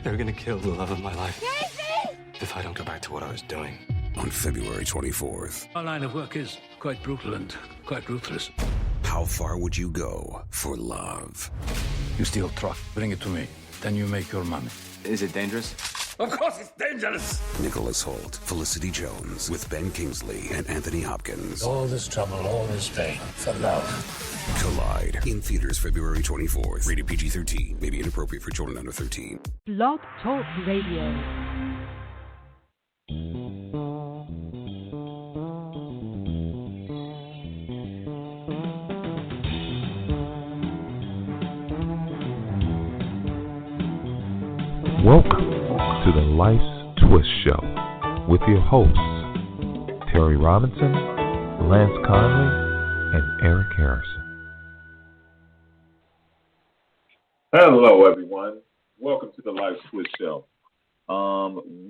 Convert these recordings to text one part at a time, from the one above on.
They're gonna kill the love of my life. Casey! If I don't go back to what I was doing. On February 24th. Our line of work is quite brutal and quite ruthless. How far would you go for love? You steal truck, bring it to me. Then you make your money. Is it dangerous? Of course it's dangerous! Nicholas Hoult, Felicity Jones, with Ben Kingsley and Anthony Hopkins. All this trouble, all this pain, for love. Collide. In theaters February 24th. Rated PG-13. May be inappropriate for children under 13. Blog Talk Radio. Welcome to the Lifestwists Show with your hosts, Terry Robinson, Lance Conley, and Eric Harrison. Hello, everyone. Welcome to the Lifestwists Show.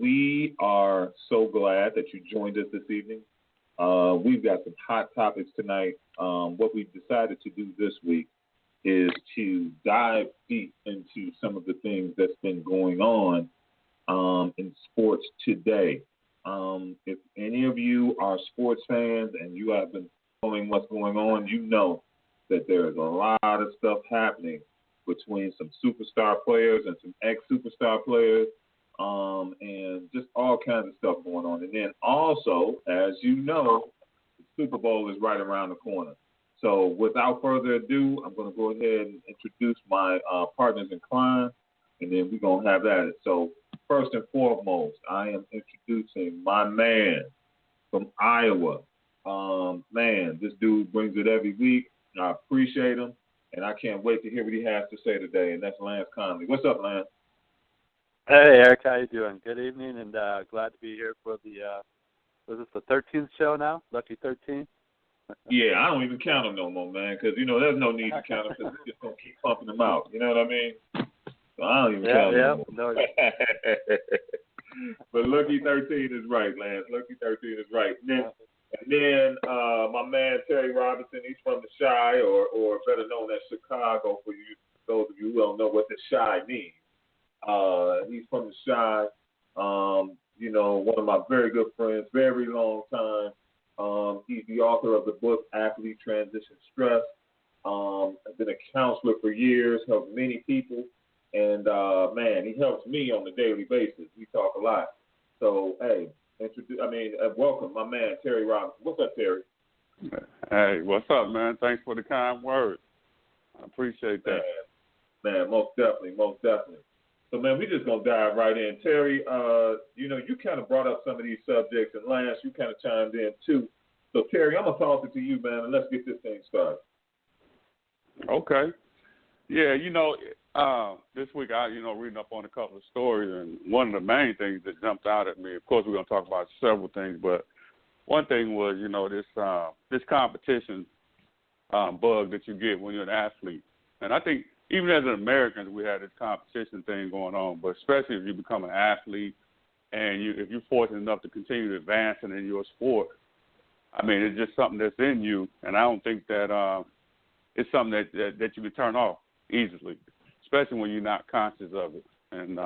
We are so glad that you joined us this evening. We've got some hot topics tonight. What we've decided to do this week is to dive deep into some of the things that's been going on in sports today. If any of you are sports fans and you have been following what's going on, you know that there is a lot of stuff happening between some superstar players and some ex-superstar players, and just all kinds of stuff going on. And then also, as you know, the Super Bowl is right around the corner. So without further ado, I'm going to go ahead and introduce my partners in crime, and then we're going to have at it. So first and foremost, I am introducing my man from Iowa. Man, this dude brings it every week. I appreciate him, and I can't wait to hear what he has to say today, and that's Lance Conley. What's up, Lance? Hey, Eric, how you doing? Good evening, and glad to be here for the, was this the 13th show now? Lucky 13? Yeah, I don't even count them no more, man, because, you know, there's no need to count them because we're just going to keep pumping them out. You know what I mean? So I don't even count them no more. But Lucky 13 is right, Lance. Lucky 13 is right. And then my man Terry Robinson, he's from the Chi, or better known as Chicago, for you, those of you who don't know what the Chi means. He's from the Chi. You know, one of my very good friends, very long time. He's the author of the book Athlete Transition Stress. I've been a counselor for years, helped many people, and man, he helps me on a daily basis. We talk a lot. So, hey, welcome, my man Terry Robinson. What's up, Terry? Hey, what's up, man? Thanks for the kind words. I appreciate that. Man, most definitely. So, man, we're just going to dive right in. Terry, you know, you kind of brought up some of these subjects, and Lance, you kind of chimed in, too. So, Terry, I'm going to toss it to you, man, and let's get this thing started. Okay. Yeah, you know, this week I, reading up on a couple of stories, and one of the main things that jumped out at me, of course, we're going to talk about several things, but one thing was, this competition bug that you get when you're an athlete. And I think even as Americans, we have this competition thing going on, but especially if you become an athlete and if you're fortunate enough to continue to advance in your sport, I mean, it's just something that's in you, and I don't think that it's something that you can turn off easily, especially when you're not conscious of it. And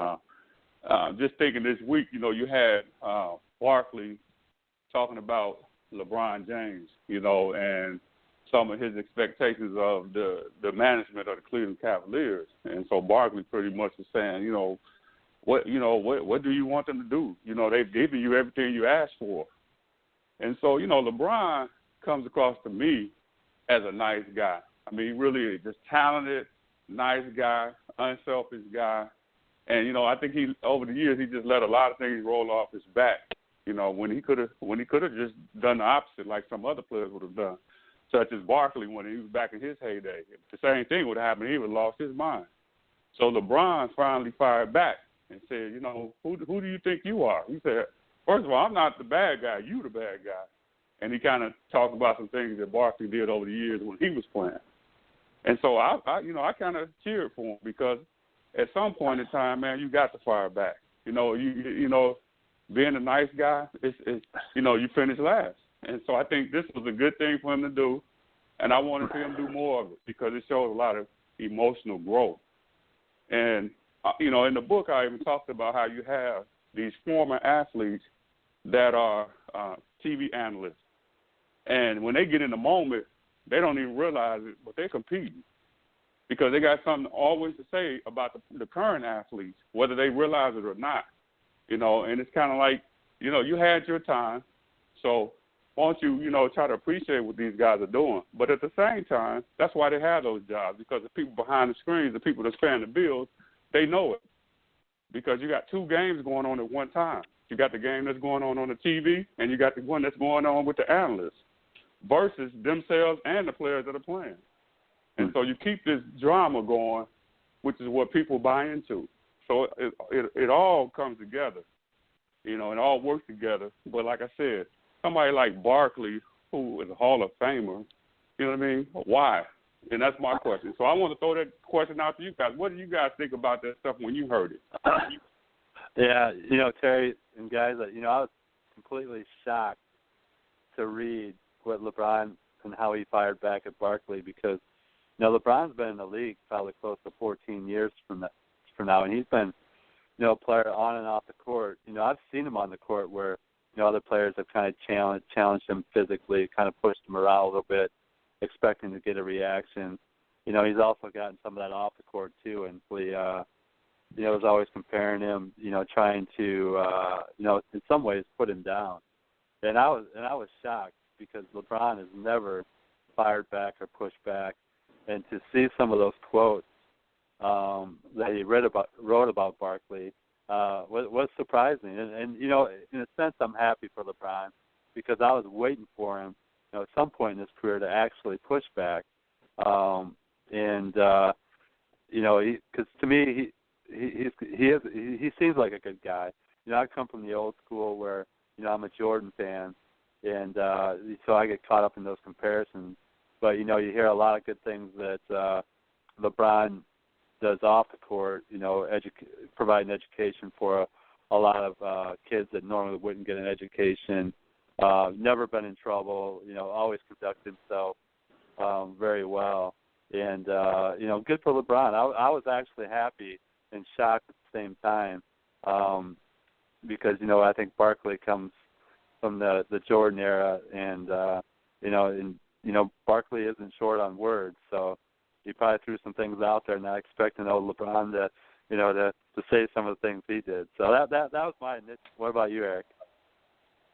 just thinking this week, you had Barkley talking about LeBron James, and some of his expectations of the management of the Cleveland Cavaliers. And so Barkley pretty much is saying, what do you want them to do? They've given you everything you asked for. And so, LeBron comes across to me as a nice guy. I mean, he really is just talented, nice guy, unselfish guy. And, I think over the years, he just let a lot of things roll off his back, when he could have just done the opposite like some other players would have done, such as Barkley when he was back in his heyday. If the same thing would have happened, he would have lost his mind. So LeBron finally fired back and said, who do you think you are? He said, first of all, I'm not the bad guy. You the bad guy. And he kind of talked about some things that Barkley did over the years when he was playing. And so I kind of cheered for him because at some point in time, man, you got to fire back. Being a nice guy, it's you finish last. And so I think this was a good thing for him to do, and I want to see him do more of it because it shows a lot of emotional growth. And in the book I even talked about how you have these former athletes that are TV analysts. And when they get in the moment, they don't even realize it, but they're competing because they got something always to say about the current athletes, whether they realize it or not. And it's kind of like, you had your time, so why don't you, try to appreciate what these guys are doing. But at the same time, that's why they have those jobs, because the people behind the screens, the people that's paying the bills, they know it. Because you got two games going on at one time. You got the game that's going on the TV, and you got the one that's going on with the analysts versus themselves and the players that are playing. And so you keep this drama going, which is what people buy into. So it all comes together, it all works together. But like I said, somebody like Barkley, who is a Hall of Famer, you know what I mean? Why? And that's my question. So I want to throw that question out to you guys. What do you guys think about that stuff when you heard it? Yeah, Terry and guys, I was completely shocked to read what LeBron and how he fired back at Barkley because, LeBron's been in the league probably close to 14 years from now, and he's been, a player on and off the court. I've seen him on the court where, other players have kind of challenged him physically, kind of pushed him around a little bit, expecting to get a reaction. He's also gotten some of that off the court too, and we, was always comparing him, trying to, in some ways put him down. And I was shocked because LeBron has never fired back or pushed back, and to see some of those quotes that he wrote about Barkley was surprising. And in a sense, I'm happy for LeBron because I was waiting for him, at some point in his career to actually push back. Because to me, he seems like a good guy. I come from the old school where I'm a Jordan fan, and so I get caught up in those comparisons. But you hear a lot of good things that LeBron does off the court. Providing education for a lot of kids that normally wouldn't get an education. Never been in trouble. Always conducted himself very well. And good for LeBron. I was actually happy and shocked at the same time because I think Barkley comes from the Jordan era, and Barkley isn't short on words, so he probably threw some things out there, not expecting LeBron to say some of the things he did. So that was my initial. What about you, Eric?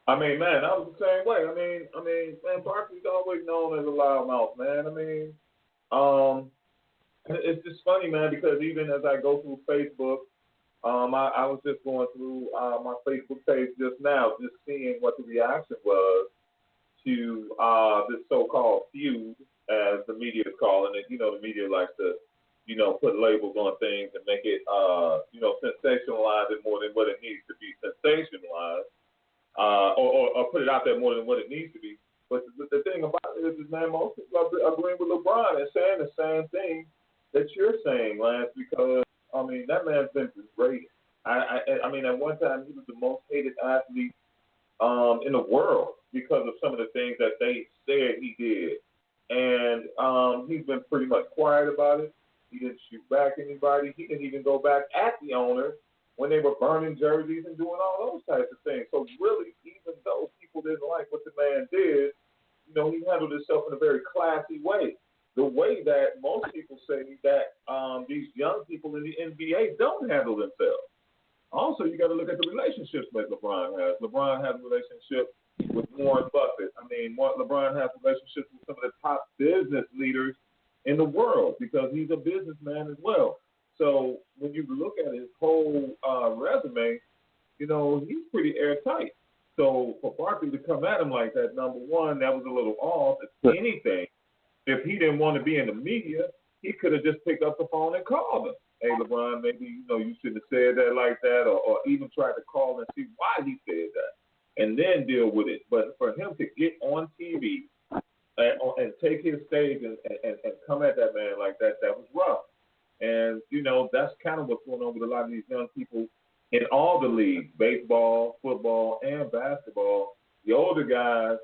I mean, man, I was the same way. I mean, man, Barkley's always known as a loudmouth, man. It's just funny, man, because even as I go through Facebook, I was just going through my Facebook page just now, just seeing what the reaction was to this so-called feud, as the media is calling it. The media likes to, put labels on things and make it, sensationalize it more than what it needs to be sensationalized, or put it out there more than what it needs to be. But the thing about it is, man, most people are agreeing with LeBron and saying the same thing that you're saying, Lance, because, that man's been great. I mean, at one time, he was the most hated athlete in the world because of some of the things that they said he did. And he's been pretty much quiet about it. He didn't shoot back anybody. He didn't even go back at the owner when they were burning jerseys and doing all those types of things. So really, even though people didn't like what the man did, he handled himself in a very classy way. The way that most people say that these young people in the NBA don't handle themselves. Also, you got to look at the relationships that LeBron has. LeBron has a relationship with Warren Buffett. LeBron has relationships with some of the top business leaders in the world because he's a businessman as well. So when you look at his whole resume, he's pretty airtight. So for Barkley to come at him like that, number one, that was a little off. If anything, if he didn't want to be in the media, he could have just picked up the phone and called him. Hey, LeBron, maybe, you shouldn't have said that like that, or even try to call and see why he said that, and then deal with it. But for him to get on TV and take his stage and come at that man like that, that was rough. And, that's kind of what's going on with a lot of these young people in all the leagues, baseball, football, and basketball. The older guys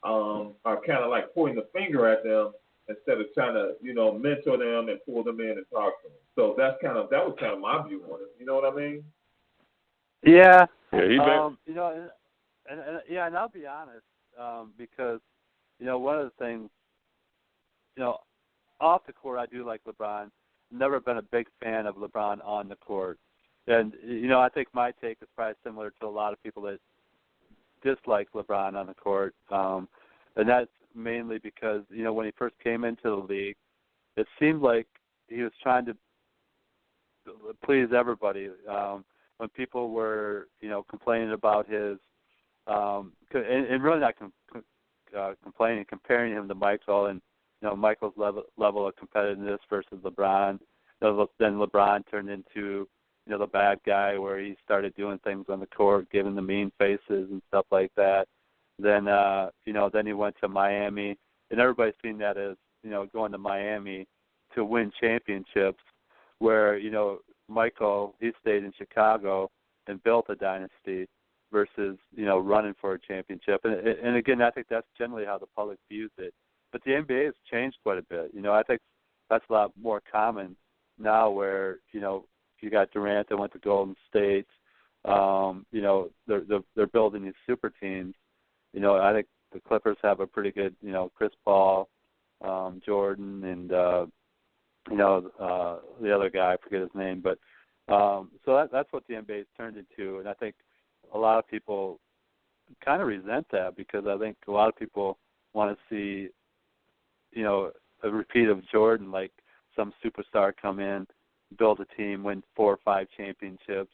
are kind of like pointing the finger at them instead of trying to, mentor them and pull them in and talk to them. So that was kind of my view on it. You know what I mean? Yeah. Yeah, and I'll be honest, because, one of the things, off the court, I do like LeBron. Never been a big fan of LeBron on the court. And, I think my take is probably similar to a lot of people that dislike LeBron on the court. And that's mainly because, when he first came into the league, it seemed like he was trying to please everybody. When people were, complaining about his, and really not complaining, comparing him to Michael and, Michael's level of competitiveness versus LeBron. Then LeBron turned into, the bad guy where he started doing things on the court, giving the mean faces and stuff like that. Then, then he went to Miami, and everybody's seen that as, going to Miami to win championships, where, Michael, he stayed in Chicago and built a dynasty versus, running for a championship. And again, I think that's generally how the public views it. But the NBA has changed quite a bit. I think that's a lot more common now where, you got Durant that went to Golden State. They're building these super teams. I think the Clippers have a pretty good, Chris Paul, Jordan, and, the other guy, I forget his name. But so that's what the NBA has turned into. And I think a lot of people kind of resent that because I think a lot of people want to see, a repeat of Jordan, like some superstar come in, build a team, win 4 or 5 championships,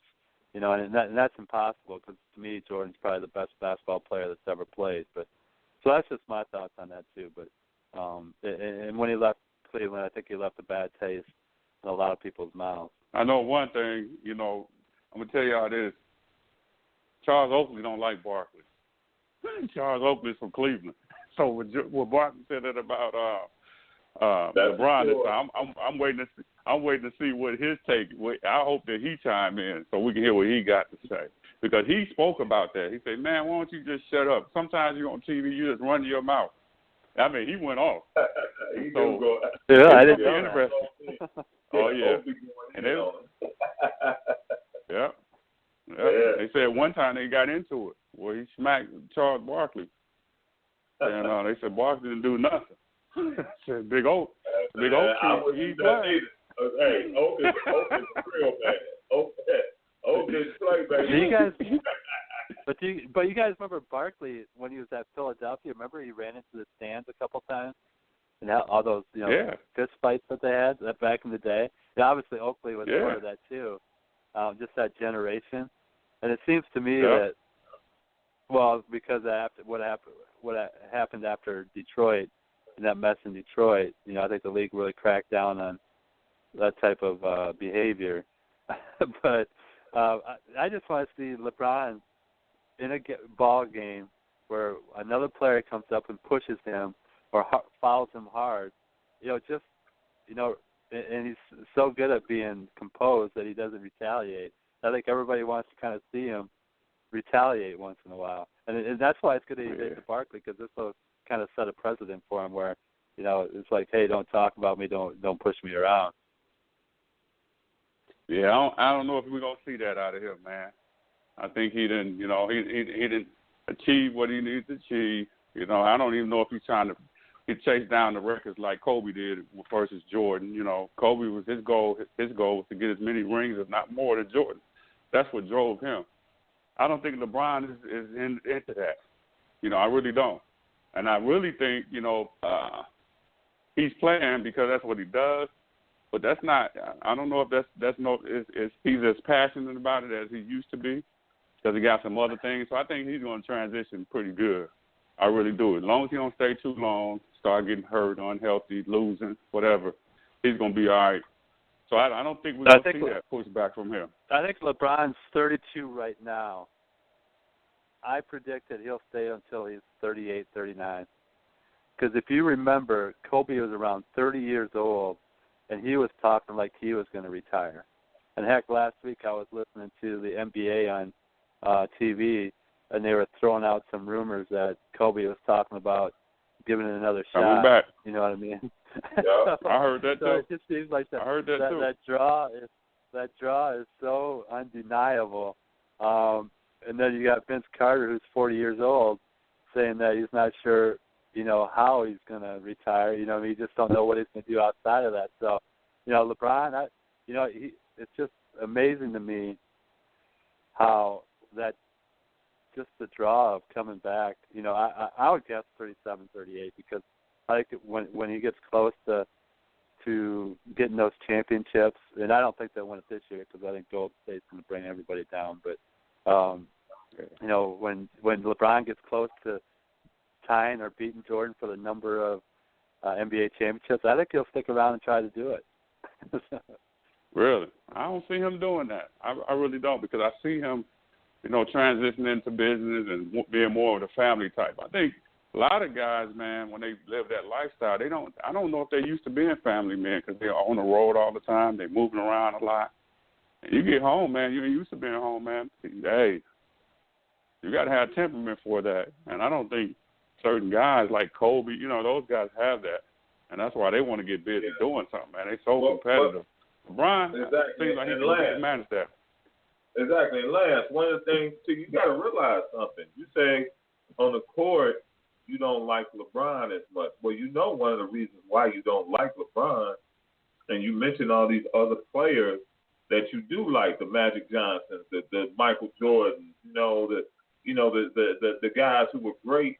and that's impossible because to me Jordan's probably the best basketball player that's ever played. But so that's just my thoughts on that too. But and when he left Cleveland, I think he left a bad taste in a lot of people's mouths. I know one thing. I'm gonna tell y'all this. Charles Oakley don't like Barkley. Charles Oakley's from Cleveland. So what Barkley said that about LeBron, I'm waiting to see. I'm waiting to see what his take. I hope that he chime in so we can hear what he got to say because he spoke about that. He said, "Man, why don't you just shut up? Sometimes you're on TV, you just run your mouth." I mean, he went off. I didn't know interesting. Oh yeah, and yeah. They said one time they got into it where he smacked Charles Barkley, and they said Barkley didn't do nothing. Said Big Oak, he played. Hey, Oak is real bad. Oak is play bad. But you guys remember Barkley when he was at Philadelphia? Remember he ran into the stands a couple times and all those fist fights that they had back in the day. And obviously Oakley was part of that too. Just that generation. And it seems to me that because after what happened after Detroit and that mess in Detroit, I think the league really cracked down on that type of behavior. But I just want to see LeBron in a ball game where another player comes up and pushes him or fouls him hard, and he's so good at being composed that he doesn't retaliate. I think everybody wants to kind of see him retaliate once in a while. And that's why it's good that he did to Barkley, because this will kind of set a precedent for him where, it's like, hey, don't talk about me, don't push me around. Yeah, I don't know if we're going to see that out of him, man. I think he didn't, he didn't achieve what he needed to achieve. I don't even know if he's trying to chase down the records like Kobe did versus Jordan. Kobe was his goal was to get as many rings, if not more, than Jordan. That's what drove him. I don't think LeBron is into that. I really don't. And I really think, he's playing because that's what he does. But that's not. I don't know if he's as passionate about it as he used to be, because he got some other things. So I think he's going to transition pretty good. I really do. As long as he don't stay too long, start getting hurt, unhealthy, losing, whatever, he's going to be all right. So I don't think we're going to see that pushback from him. I think LeBron's 32 right now. I predict that he'll stay until he's 38, 39. Because if you remember, Kobe was around 30 years old, and he was talking like he was going to retire. And heck, last week I was listening to the NBA on TV, and they were throwing out some rumors that Kobe was talking about, giving it another shot. Coming back. You know what I mean? Yeah, I heard that so too. it just seems like I heard that too. That draw is so undeniable. And then you got Vince Carter, who's 40 years old, saying that he's not sure, how he's going to retire. He just don't know what he's going to do outside of that. So, LeBron, it's just amazing to me how that just the draw of coming back. I would guess 37, 38 because I think when he gets close to getting those championships, and I don't think they'll win it this year because I think Golden State's going to bring everybody down. But when LeBron gets close to tying or beating Jordan for the number of NBA championships, I think he'll stick around and try to do it. Really? I don't see him doing that. I really don't, because I see him, transitioning into business and being more of the family type. I think a lot of guys, man, when they live that lifestyle, I don't know if they're used to being family men because they're on the road all the time. They're moving around a lot. And you get home, man, you ain't used to being home, man. Hey, you got to have temperament for that. And I don't think certain guys like Kobe, those guys have that. And that's why they want to get busy doing something, man. They're so competitive. LeBron, seems like he can manage that. Exactly. And Lance, one of the things, too, you got to realize something. You say on the court you don't like LeBron as much. Well, one of the reasons why you don't like LeBron, and you mentioned all these other players that you do like, the Magic Johnsons, the Michael Jordans, the guys who were great.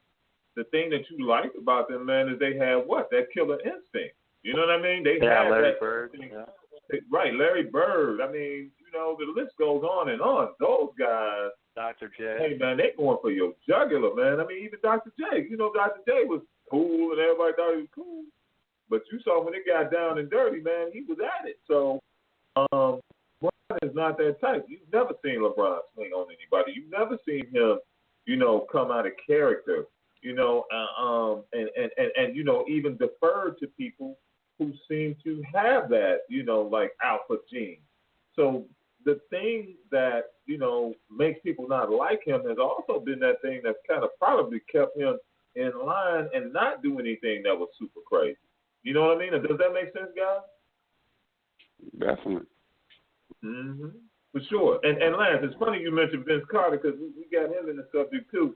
The thing that you liked about them, man, is they had what? That killer instinct. You know what I mean? They had Larry that Bird. instinct. Yeah. Right, Larry Bird. I mean, the list goes on and on. Those guys, Dr. J. hey, man, they going for your jugular, man. I mean, even Dr. J. Dr. J was cool and everybody thought he was cool. But you saw when it got down and dirty, man, he was at it. So, LeBron is not that type. You've never seen LeBron swing on anybody. You've never seen him, come out of character, and even defer to people who seem to have that, like alpha gene. So the thing that, makes people not like him has also been that thing that's kind of probably kept him in line and not do anything that was super crazy. You know what I mean? Does that make sense, guys? Definitely. Mm-hmm. For sure. And Lance, it's funny you mentioned Vince Carter because we got him in the subject too.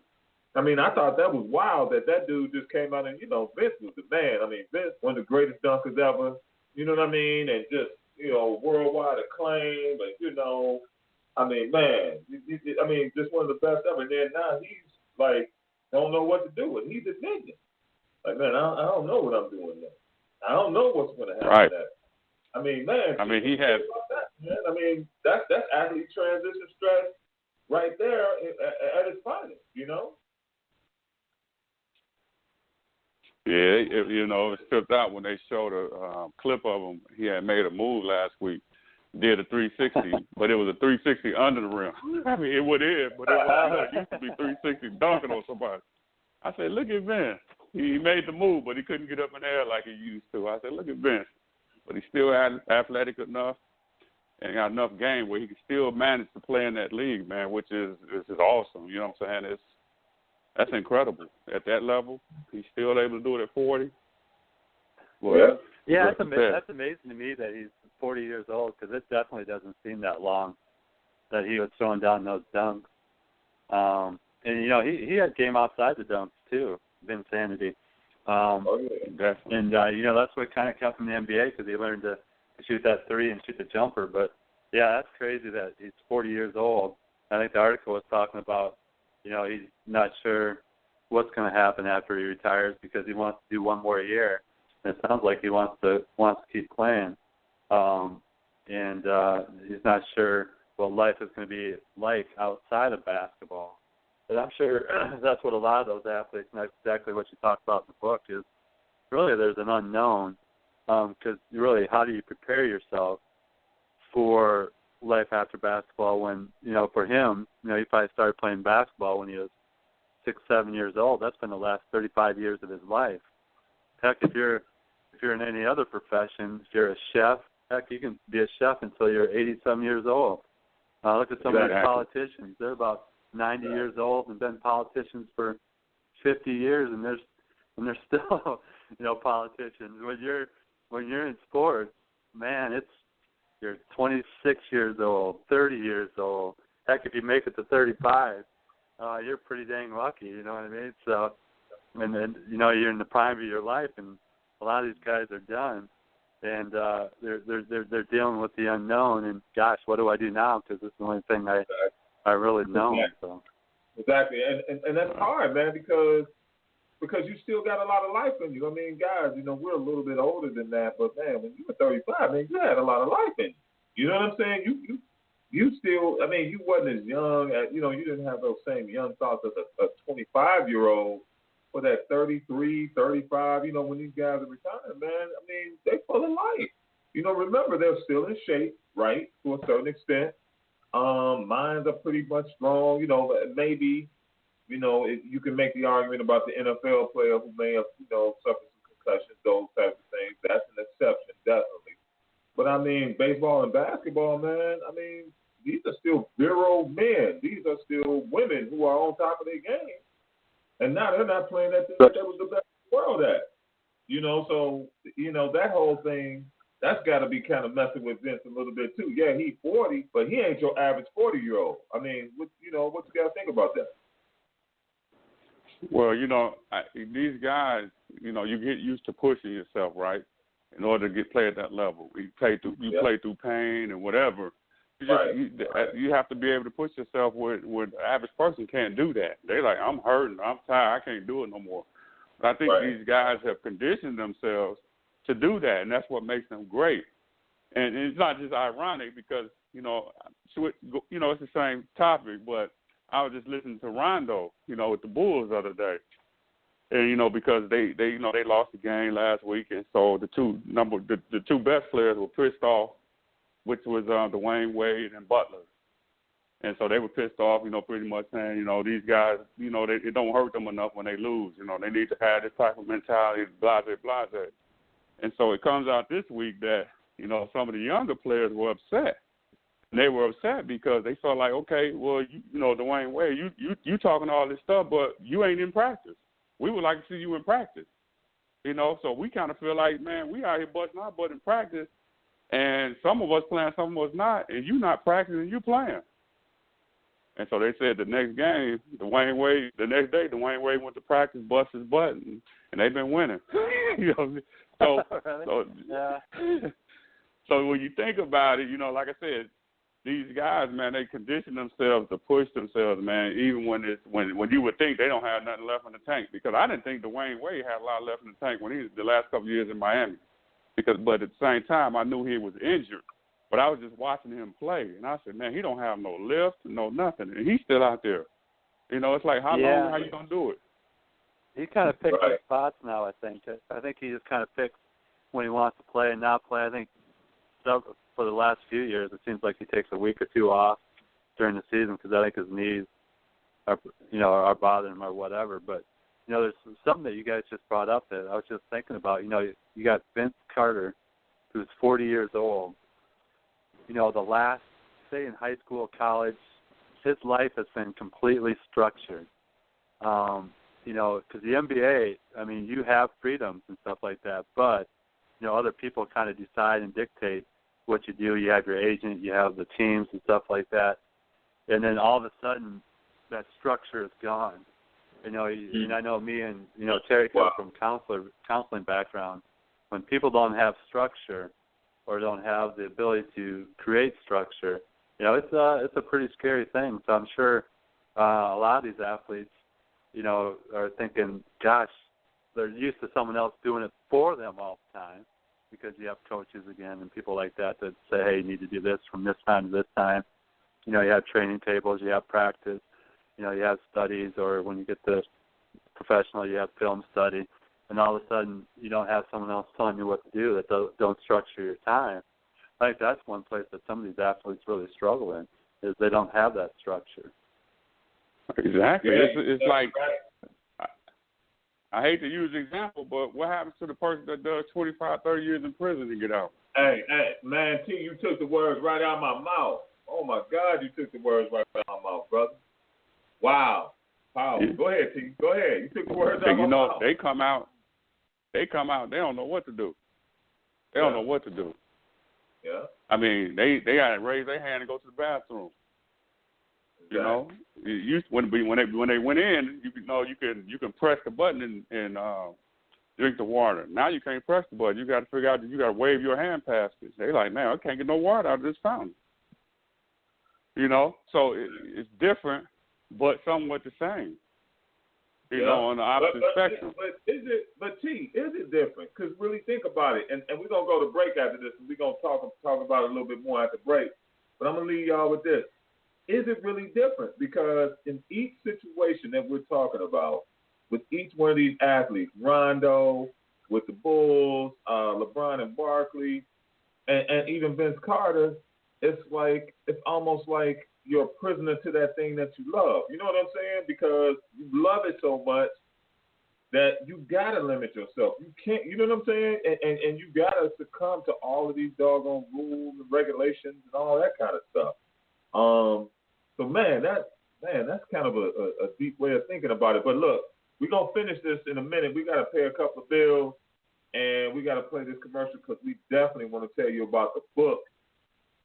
I mean, I thought that was wild that dude just came out and, Vince was the man. I mean, Vince, one of the greatest dunkers ever, you know what I mean? And just, worldwide acclaim, and, I mean, man, just one of the best ever. And then now he's like, don't know what to do, and he's admitting it. Like, man, I don't know what I'm doing now. I don't know what's going to happen. Right. Next. I mean, man. I mean, he has. I mean, that's athlete transition stress right there at its finest, Yeah, it stood out when they showed a clip of him. He had made a move last week, did a 360, but it was a 360 under the rim. I mean, it is, but it used to be 360 dunking on somebody. I said, look at Vince. He made the move, but he couldn't get up in the air like he used to. I said, look at Vince. But he still had athletic enough and got enough game where he could still manage to play in that league, man, which is awesome. You know what I'm saying? That's incredible. At that level, he's still able to do it at 40. Well, yeah, that's amazing to me that he's 40 years old because it definitely doesn't seem that long that he was throwing down those dunks. And, he had game outside the dunks, too, Vince Sanity. Definitely. And, that's what kind of kept him in the NBA because he learned to shoot that three and shoot the jumper. But, yeah, that's crazy that he's 40 years old. I think the article was talking about, he's not sure what's going to happen after he retires because he wants to do one more year. And it sounds like he wants to keep playing. And he's not sure what life is going to be like outside of basketball. But I'm sure that's what a lot of those athletes, and that's exactly what you talked about in the book, is really there's an unknown because really how do you prepare yourself for life after basketball when, for him, he probably started playing basketball when he was 6, 7 years old. That's been the last 35 years of his life. Heck, if you're in any other profession, if you're a chef, heck, you can be a chef until you're 80-some years old. Look at some of these politicians. They're about 90 years old and been politicians for 50 years, and there's and they're still, politicians. When you're in sports, man, you're 26 years old, 30 years old. Heck, if you make it to 35, you're pretty dang lucky. You know what I mean? So, and then you're in the prime of your life, and a lot of these guys are done, and they're dealing with the unknown. And gosh, what do I do now? Because it's the only thing I really know. So. Exactly, and that's hard, man, because you still got a lot of life in you. I mean, guys, we're a little bit older than that, but man, when you were 35, man, you had a lot of life in you. You know what I'm saying? You still, I mean, you wasn't as young. You didn't have those same young thoughts as a 25-year-old. For that 33, 35, when these guys are retiring, man, I mean, they full of life. Remember, they're still in shape, right, to a certain extent. Minds are pretty much strong. Maybe, you can make the argument about the NFL player who may have, suffered some concussions, those types of things. That's an exception, definitely. But, I mean, baseball and basketball, man, I mean, these are still virile men. These are still women who are on top of their game. And now they're not playing at the that was the best in the world at. So, that whole thing, that's got to be kind of messing with Vince a little bit, too. Yeah, he's 40, but he ain't your average 40-year-old. I mean, what you got to think about that? Well, these guys, you get used to pushing yourself, right, in order to play at that level. You play through pain and whatever. You have to be able to push yourself where the average person can't do that. They're like, I'm hurting, I'm tired, I can't do it no more. But I think these guys have conditioned themselves to do that, and that's what makes them great. And it's not just ironic because, it's the same topic, but I was just listening to Rondo, with the Bulls the other day. And, because they lost the game last week, and so the two best players were pissed off, which was Dwayne Wade and Butler. And so they were pissed off, pretty much saying, these guys, it don't hurt them enough when they lose. They need to have this type of mentality, blase, blase. And so it comes out this week that, some of the younger players were upset. And they were upset because they felt like, okay, well, Dwayne Wade, you talking all this stuff, but you ain't in practice. We would like to see you in practice. So we kind of feel like, man, we out here busting our butt in practice. And some of us playing, some of us not, and you not practicing, you playing. And so they said the next game, Dwayne Wade went to practice, bust his butt, and they've been winning. So when you think about it, like I said, these guys, man, they condition themselves to push themselves, man, even when you would think they don't have nothing left in the tank. Because I didn't think Dwayne Wade had a lot left in the tank when he was the last couple of years in Miami. But at the same time, I knew he was injured. But I was just watching him play, and I said, man, he don't have no lift, no nothing, and he's still out there. It's like, how long are you going to do it? He kind of picks his spots now, I think. I think he just kind of picks when he wants to play and not play. I think for the last few years, it seems like he takes a week or two off during the season because I think his knees are bothering him or whatever. But, there's something that you guys just brought up that I was just thinking about. You got Vince Carter, who's 40 years old. The last, say in high school, college, his life has been completely structured. Because the NBA, I mean, you have freedoms and stuff like that, but, other people kind of decide and dictate what you do. You have your agent, you have the teams and stuff like that. And then all of a sudden, that structure is gone. And I know me and, Terry come from counseling background. When people don't have structure or don't have the ability to create structure, it's a pretty scary thing. So I'm sure a lot of these athletes, are thinking, gosh, they're used to someone else doing it for them all the time because you have coaches again and people like that say, hey, you need to do this from this time to this time. You have training tables, you have practice, you have studies, or when you get to professional, you have film study. And all of a sudden, you don't have someone else telling you what to do that don't structure your time. I think that's one place that some of these athletes really struggle in, is they don't have that structure. Exactly. It's like, I hate to use the example, but what happens to the person that does 25, 30 years in prison to get out? Hey, man, T, you took the words right out of my mouth. Oh, my God, you took the words right out of my mouth, brother. Wow. Powerful. Go ahead, T. Go ahead. You took the words out. You know, they come out. They don't know what to do. They don't know what to do. Yeah. I mean, they got to raise their hand and go to the bathroom. Exactly. You know, when they went in, you can press the button and drink the water. Now you can't press the button. You got to figure out that you got to wave your hand past it. They like, man, I can't get no water out of this fountain. You know, so it's different, but somewhat the same. You know, on the opposite spectrum. But T, is it different? Because really think about it, and we're gonna go to break after this, and we're gonna talk about it a little bit more after break. But I'm gonna leave y'all with this: is it really different? Because in each situation that we're talking about, with each one of these athletes, Rondo with the Bulls, LeBron and Barkley, and even Vince Carter, it's almost like you're a prisoner to that thing that you love. You know what I'm saying? Because you love it so much that you gotta limit yourself. You can't. You know what I'm saying? And you gotta succumb to all of these doggone rules and regulations and all that kind of stuff. So that's kind of a deep way of thinking about it. But look, we're gonna finish this in a minute. We gotta pay a couple of bills and we gotta play this commercial because we definitely want to tell you about the book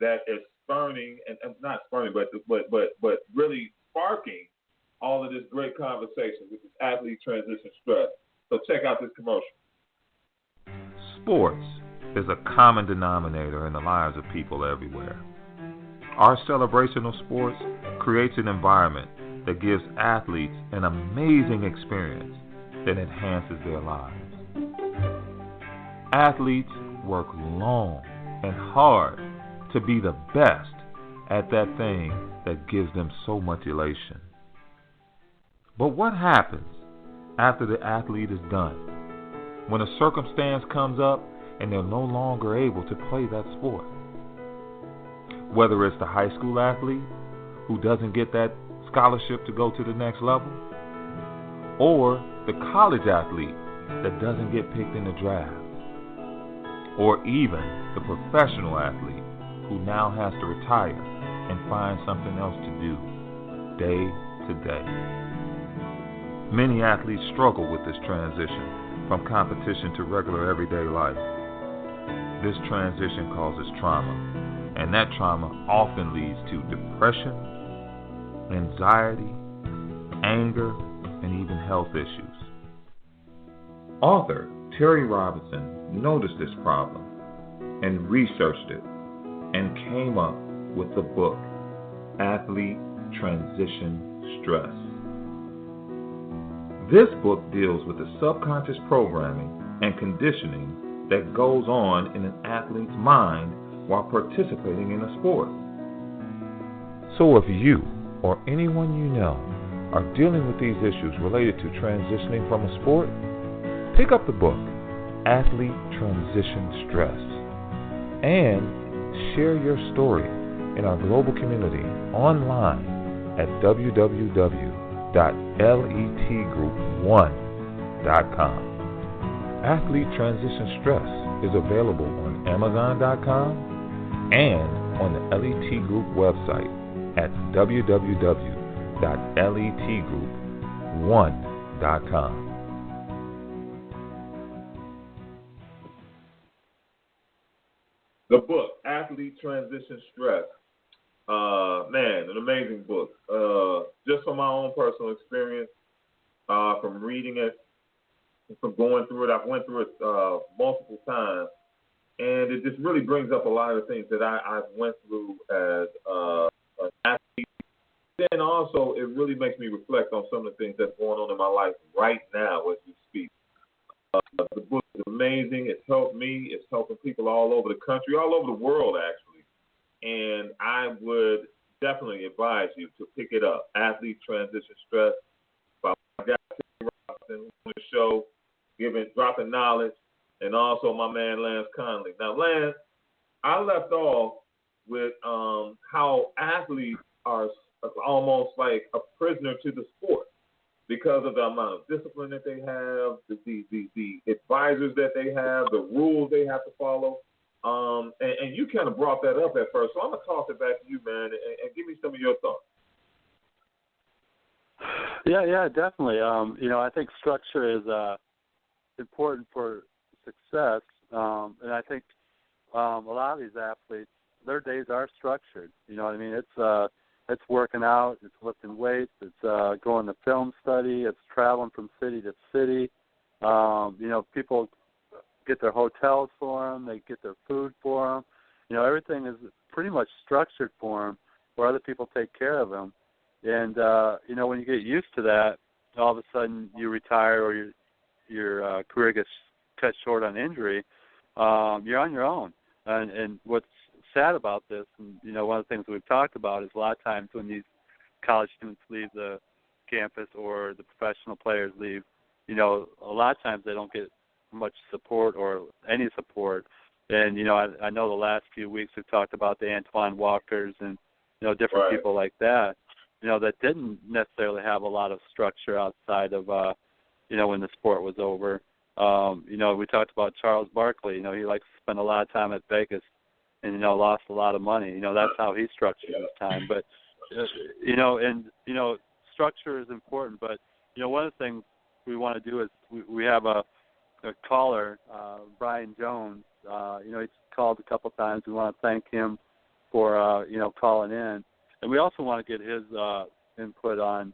that is spurning and not spurning, but really sparking all of this great conversation with this athlete transition stress. So check out this commercial. Sports is a common denominator in the lives of people everywhere. Our celebration of sports creates an environment that gives athletes an amazing experience that enhances their lives. Athletes work long and hard to be the best at that thing that gives them so much elation. But what happens after the athlete is done? When a circumstance comes up and they're no longer able to play that sport? Whether it's the high school athlete who doesn't get that scholarship to go to the next level, or the college athlete that doesn't get picked in the draft, or even the professional athlete who now has to retire and find something else to do day to day. Many athletes struggle with this transition from competition to regular everyday life. This transition causes trauma, and that trauma often leads to depression, anxiety, anger, and even health issues. Author Terry Robinson noticed this problem and researched it and came up with the book, Athlete Transition Stress. This book deals with the subconscious programming and conditioning that goes on in an athlete's mind while participating in a sport. So if you or anyone you know are dealing with these issues related to transitioning from a sport, pick up the book, Athlete Transition Stress, and share your story in our global community online at www.letgroup1.com. Athlete Transition Stress is available on Amazon.com and on the LET Group website at www.letgroup1.com. The book, Athlete Transition Stress. Man, an amazing book. Just from my own personal experience, from reading it, from going through it. I've went through it multiple times, and it just really brings up a lot of the things that I've went through as an athlete. Then also, it really makes me reflect on some of the things that's going on in my life right now as we speak. The book is amazing. It's helped me. It's helping people all over the country, all over the world, actually. And I would definitely advise you to pick it up. Athlete Transition Stress by my guy Terry Robinson on the show, dropping knowledge, and also my man Lance Conley. Now, Lance, I left off with how athletes are almost like a prisoner to the sport, because of the amount of discipline that they have, the advisors that they have, the rules they have to follow. And you kind of brought that up at first. So I'm going to toss it back to you, man, and give me some of your thoughts. Yeah, definitely. I think structure is important for success, and I think a lot of these athletes, their days are structured. You know what I mean? It's working out, it's lifting weights, it's going to film study, it's traveling from city to city. People get their hotels for them, they get their food for them. Everything is pretty much structured for them, where other people take care of them. And when you get used to that, all of a sudden you retire or your career gets cut short on injury. You're on your own. And what's sad about this, and one of the things we've talked about is a lot of times when these college students leave the campus or the professional players leave, a lot of times they don't get much support or any support. And I know the last few weeks we've talked about the Antoine Walkers and different Right. people like that, that didn't necessarily have a lot of structure outside of when the sport was over. We talked about Charles Barkley. He likes to spend a lot of time at Vegas and lost a lot of money. That's how he structured his time. But structure is important. But one of the things we want to do is we have a caller, Brian Jones. He's called a couple times. We want to thank him for calling in, and we also want to get his input on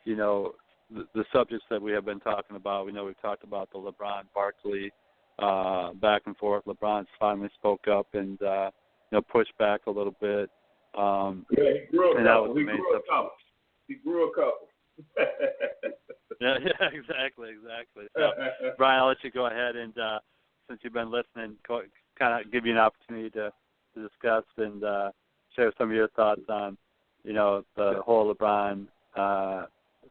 the subjects that we have been talking about. We know we've talked about the LeBron Barkley back and forth. LeBron's finally spoke up and pushed back a little bit. He grew a couple. He grew a couple. yeah, exactly. So, Brian, I'll let you go ahead and since you've been listening, kind of give you an opportunity to discuss and share some of your thoughts on the whole LeBron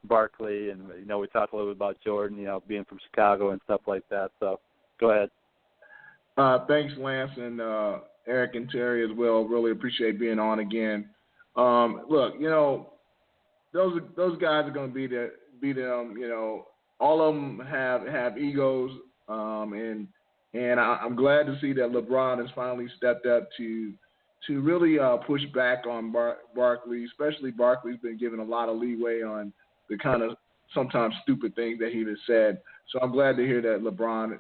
Barkley, and we talked a little bit about Jordan, being from Chicago and stuff like that. So go ahead. Thanks, Lance, and Eric and Terry as well. Really appreciate being on again. Look, those guys are going to be them. All of them have egos, and I'm glad to see that LeBron has finally stepped up to really push back on Barkley. Especially Barkley's been given a lot of leeway on the kind of sometimes stupid things that he has said. So I'm glad to hear that LeBron,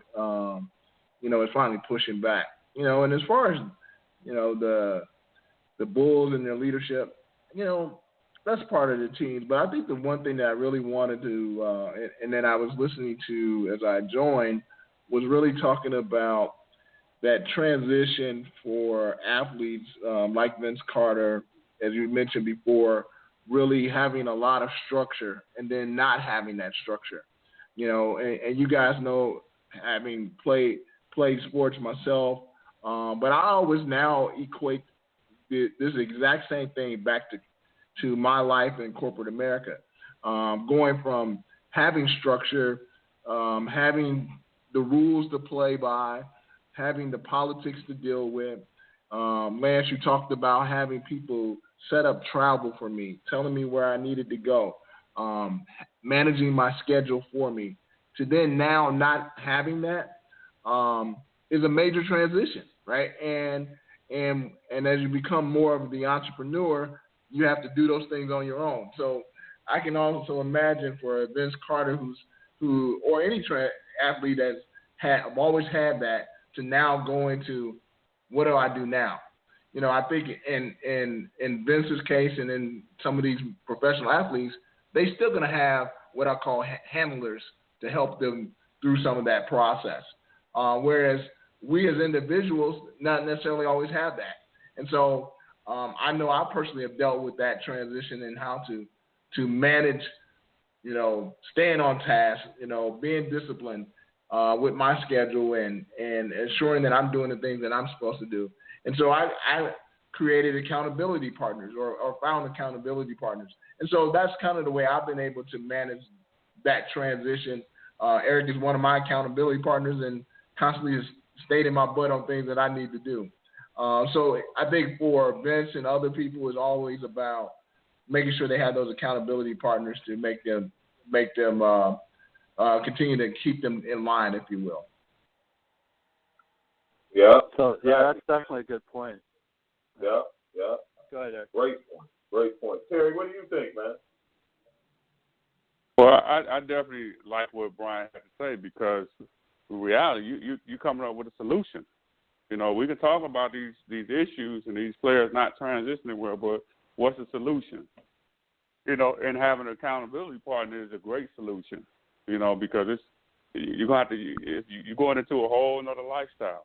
is finally pushing back. And as far as, the Bulls and their leadership, that's part of the team. But I think the one thing that I really wanted to, and then I was listening to as I joined, was really talking about that transition for athletes like Vince Carter, as you mentioned before, really having a lot of structure and then not having that structure. And you guys know, having played sports myself, but I always now equate this exact same thing back to my life in corporate America. Going from having structure, having the rules to play by, having the politics to deal with. Lance, you talked about having people set up travel for me, telling me where I needed to go, managing my schedule for me, to then now not having that is a major transition, right? And as you become more of the entrepreneur, you have to do those things on your own. So I can also imagine for Vince Carter, or any athlete that's always had that, to now go into, what do I do now? I think in Vince's case and in some of these professional athletes, they still going to have what I call handlers to help them through some of that process. Whereas we as individuals not necessarily always have that. And so I know I personally have dealt with that transition and how to manage, staying on task, being disciplined with my schedule and ensuring that I'm doing the things that I'm supposed to do. And so I created accountability partners or found accountability partners. And so that's kind of the way I've been able to manage that transition. Eric is one of my accountability partners and constantly is stayed in my butt on things that I need to do. So I think for Vince and other people, it's always about making sure they have those accountability partners to make them continue to keep them in line, if you will. Yeah. So that's definitely a good point. Yeah. Go ahead, Eric. Great point. Terry, what do you think, man? Well, I definitely like what Brian had to say because in reality, you coming up with a solution. You know, we can talk about these issues and these players not transitioning well, but what's the solution? You know, and having an accountability partner is a great solution. You know, because you're going to have to you're going into a whole nother lifestyle,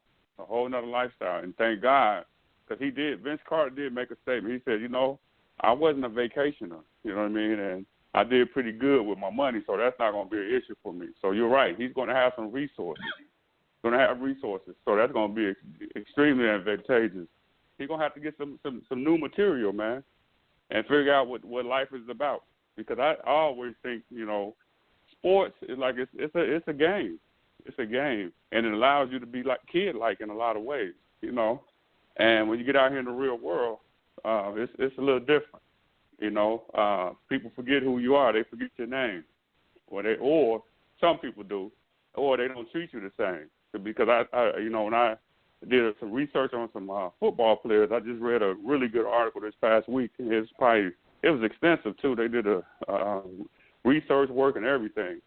and thank God because Vince Carter did make a statement. He said, you know, I wasn't a vacationer. You know what I mean, and I did pretty good with my money, so that's not going to be an issue for me. So you're right. He's going to have some resources. So that's going to be extremely advantageous. He's going to have to get some new material, man, and figure out what life is about. Because I always think, you know, sports is like it's a game. It's a game, and it allows you to be like kid-like in a lot of ways, you know. And when you get out here in the real world, it's a little different. You know, people forget who you are. They forget your name, or some people do, or they don't treat you the same. Because I you know, when I did some research on some football players, I just read a really good article this past week. It was extensive too. They did a research work and everything,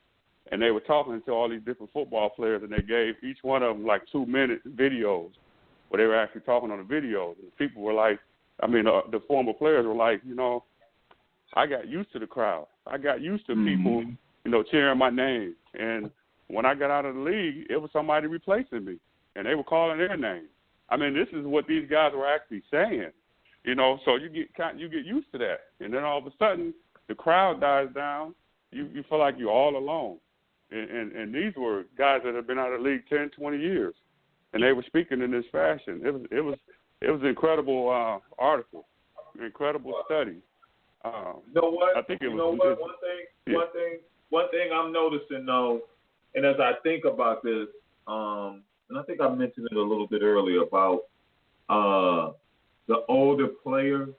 and they were talking to all these different football players, and they gave each one of them like 2-minute videos where they were actually talking on the videos. And people were like, the former players were like, you know, I got used to the crowd. I got used to people, you know, cheering my name. And when I got out of the league, it was somebody replacing me, and they were calling their name. I mean, this is what these guys were actually saying, you know. So you get used to that, and then all of a sudden the crowd dies down. You feel like you're all alone. And these were guys that have been out of the league 10, 20 years, and they were speaking in this fashion. It was an incredible article, incredible study. You know what? I think it was. You know what? One thing I'm noticing though, and as I think about this, and I think I mentioned it a little bit earlier about the older players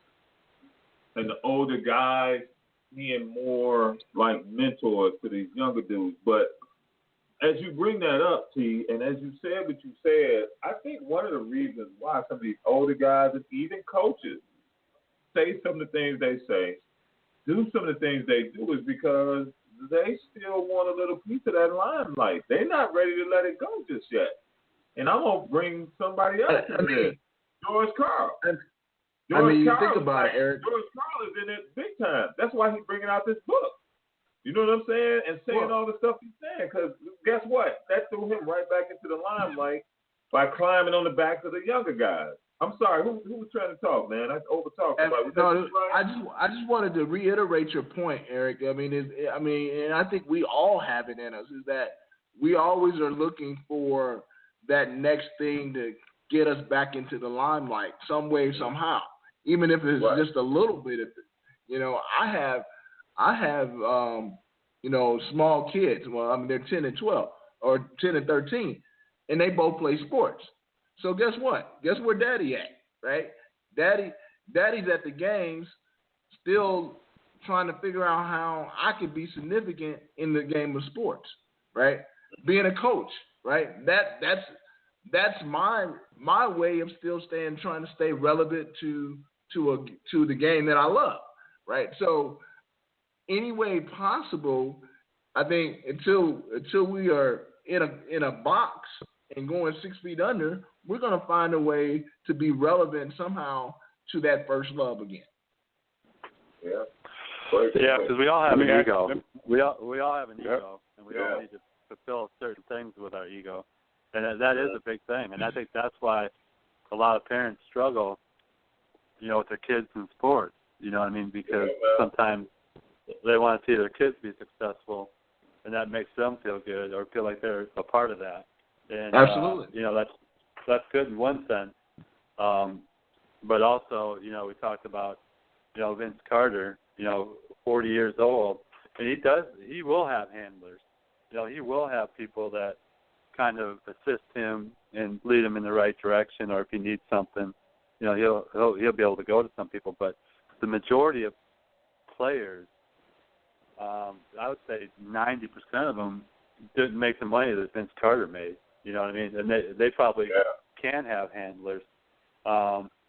and the older guys being more like mentors to these younger dudes. But as you bring that up, T, and as you said what you said, I think one of the reasons why some of these older guys and even coaches say some of the things they say, do some of the things they do is because they still want a little piece of that limelight. They're not ready to let it go just yet. And I'm going to bring somebody else in there. George Karl. You think about it, Eric. George Karl is in it big time. That's why he's bringing out this book. You know what I'm saying? And saying all the stuff he's saying. Because guess what? That threw him right back into the limelight by climbing on the backs of the younger guys. I'm sorry. Who was trying to talk, man? I over-talked. I just wanted to reiterate your point, Eric. And I think we all have it in us, is that we always are looking for that next thing to get us back into the limelight some way, somehow, even if it's just a little bit of it. You know, I have small kids. Well, they're 10 and 12 or 10 and 13, and they both play sports. So guess what? Guess where Daddy at, right? Daddy's at the games still trying to figure out how I could be significant in the game of sports, right? Being a coach, right? That's my way of still trying to stay relevant to the game that I love, right? So any way possible, I think until we are in a box and going 6 feet under, we're going to find a way to be relevant somehow to that first love again. Yeah. Yeah, because we all have an ego. We all have an ego, and we all need to fulfill certain things with our ego. And that is a big thing. And I think that's why a lot of parents struggle, you know, with their kids in sports. You know what I mean? Because sometimes they want to see their kids be successful, and that makes them feel good or feel like they're a part of that. And, absolutely. You know, that's good in one sense. But also, you know, we talked about, you know, Vince Carter, you know, 40 years old, and he will have handlers. You know, he will have people that kind of assist him and lead him in the right direction, or if he needs something, you know, he'll be able to go to some people. But the majority of players, I would say 90% of them didn't make the money that Vince Carter made. You know what I mean? And they probably can have handlers.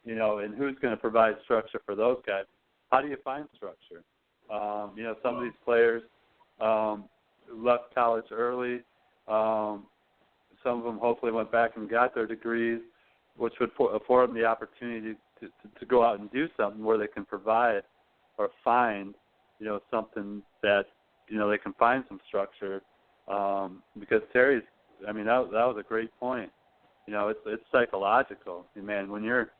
You know, and who's going to provide structure for those guys? How do you find structure? You know, some of these players, left college early. Some of them hopefully went back and got their degrees, which would afford them the opportunity to go out and do something where they can provide or find, something that, they can find some structure. Because Terry's, that was a great point. It's psychological, man. When you're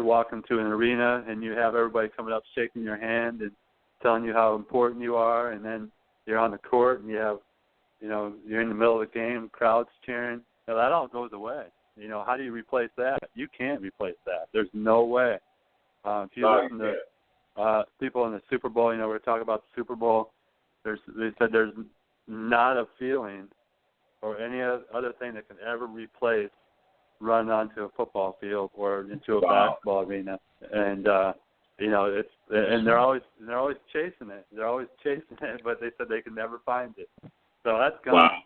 walking to an arena and you have everybody coming up shaking your hand and telling you how important you are, and then you're on the court and you have, you're in the middle of the game, crowds cheering. That all goes away. How do you replace that? You can't replace that. There's no way. If you listen to people in the Super Bowl, we're talking about the Super Bowl. They said there's not a feeling or any other thing that can ever replace run onto a football field or into a basketball arena, and and they're always chasing it. They're always chasing it, but they said they can never find it. So that's gone.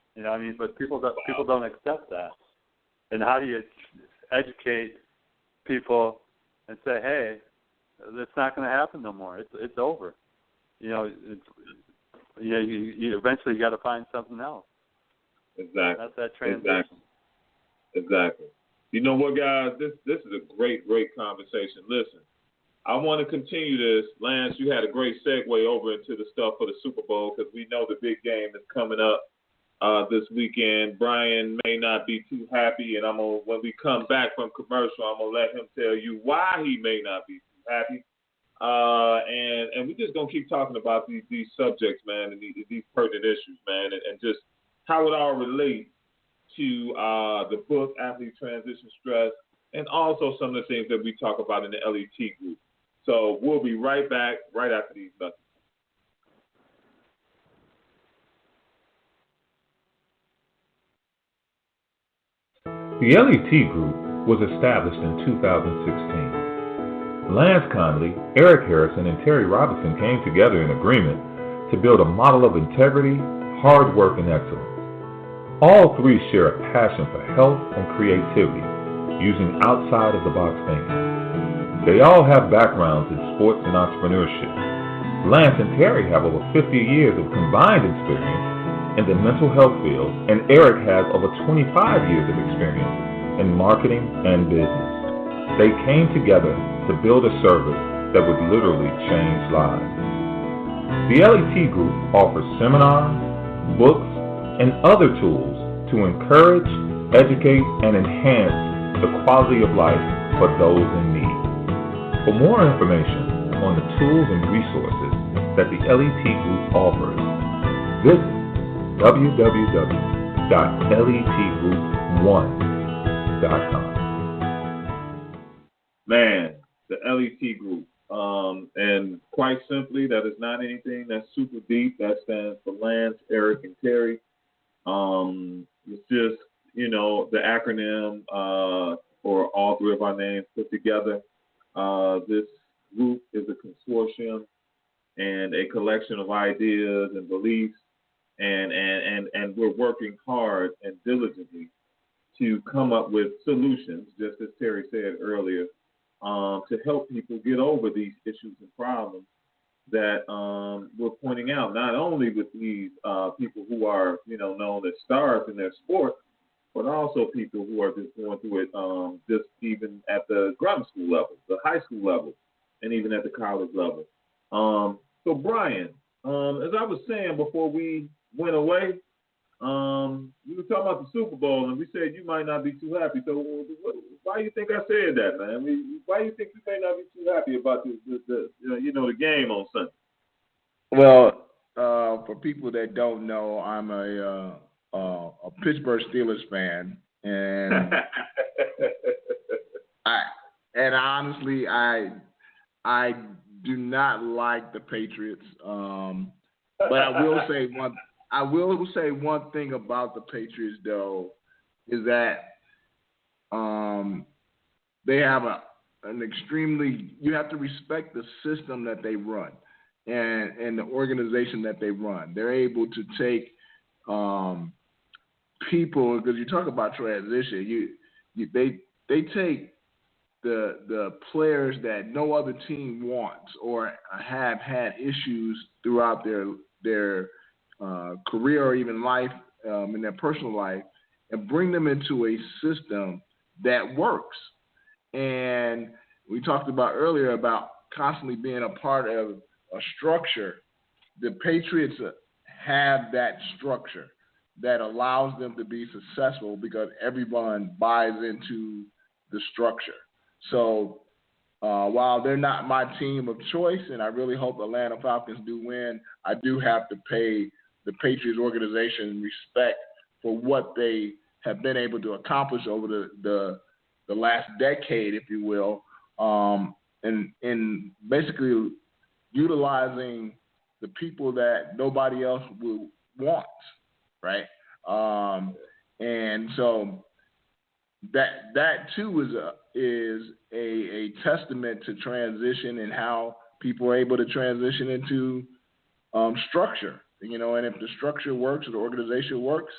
But people don't accept that. And how do you educate people and say, hey, it's not going to happen no more. It's over. You eventually got to find something else. Exactly. That's that transition. Exactly. You know what, guys? This is a great conversation. Listen, I want to continue this. Lance, you had a great segue over into the stuff for the Super Bowl because we know the big game is coming up this weekend. Brian may not be too happy, and when we come back from commercial, I'm gonna let him tell you why he may not be too happy. And we're just gonna keep talking about these subjects, man, and these pertinent issues, man, and just how it all relates to the book, Athlete Transition Stress, and also some of the things that we talk about in the LET group. So we'll be right back right after these messages. The LET Group was established in 2016. Lance Conley, Eric Harrison, and Terry Robinson came together in agreement to build a model of integrity, hard work, and excellence. All three share a passion for health and creativity, using outside-of-the-box thinking. They all have backgrounds in sports and entrepreneurship. Lance and Terry have over 50 years of combined experience in the mental health field, and Eric has over 25 years of experience in marketing and business. They came together to build a service that would literally change lives. The LET Group offers seminars, books, and other tools to encourage, educate, and enhance the quality of life for those in need. For more information on the tools and resources that the LET Group offers, visit www.letgroup1.com. Man, the LET Group. And quite simply, that is not anything that's super deep. That stands for Lance, Eric, and Terry. It's just, the acronym for all three of our names put together. This group is a consortium and a collection of ideas and beliefs, and we're working hard and diligently to come up with solutions, just as Terry said earlier, to help people get over these issues and problems that we're pointing out, not only with these people who are, known as stars in their sport, but also people who are just going through it just even at the grammar school level, the high school level, and even at the college level. So, Brian, as I was saying before we went away, we were talking about the Super Bowl, and we said you might not be too happy. So why do you think I said that, man? Why do you think you may not be too happy about the game on Sunday? Well, for people that don't know, I'm a Pittsburgh Steelers fan, and honestly, I do not like the Patriots. But I will say one thing about the Patriots, though, is that they have an extremely. You have to respect the system that they run and the organization that they run. They're able to take people, because you talk about transition. They take the players that no other team wants or have had issues throughout their career or even life, in their personal life, and bring them into a system that works. And we talked about earlier about constantly being a part of a structure. The Patriots have that structure that allows them to be successful because everyone buys into the structure. So while they're not my team of choice, and I really hope the Atlanta Falcons do win, I do have to pay the Patriots organization respect for what they have been able to accomplish over the last decade, if you will, and basically utilizing the people that nobody else will want, right? And so that too is a testament to transition and how people are able to transition into structure, and if the structure works or the organization works,